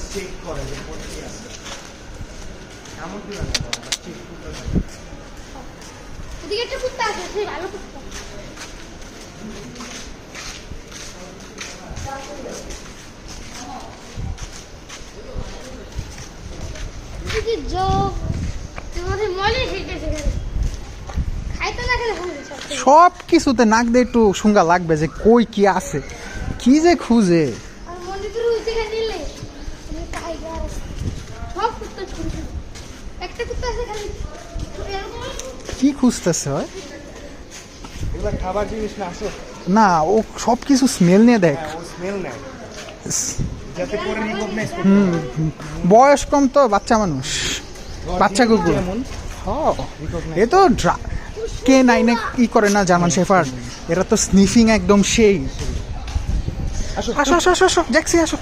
check করে যে কোথায় আছে এমন কি না চেক করতে থাকে ওদিকে একটা কুত্তা আছে সেই ভালো কুত্তা কি জোক তোমাদের মনে হেঁটেছে খাইতে না খেলে সব কিছুতে নাক দিয়ে একটু শুঙ্গা লাগবে যে কই কি আছে কি যে খুঁজে আর মন্দির উঠে নিলে টাইগার সব কুত্তা ছুটে একটা কুত্তা আছে খালি কি খুঁজতেছে হয় এগুলা খাবার জিনিস না আসো না ও সব কিছু স্মেল নিয়ে দেখ ও স্মেল নেয় যাতে করে রিকগনাইজ করতে বয়স কম তো বাচ্চা মানুষ বাচ্চা কুকুর এমন এ তো কে নাইনে কি করে না জার্মান শেফার্ড এরা তো স্নিফিং একদম সেই আসো আসো আসো আসো আসো জ্যাক্সি আসো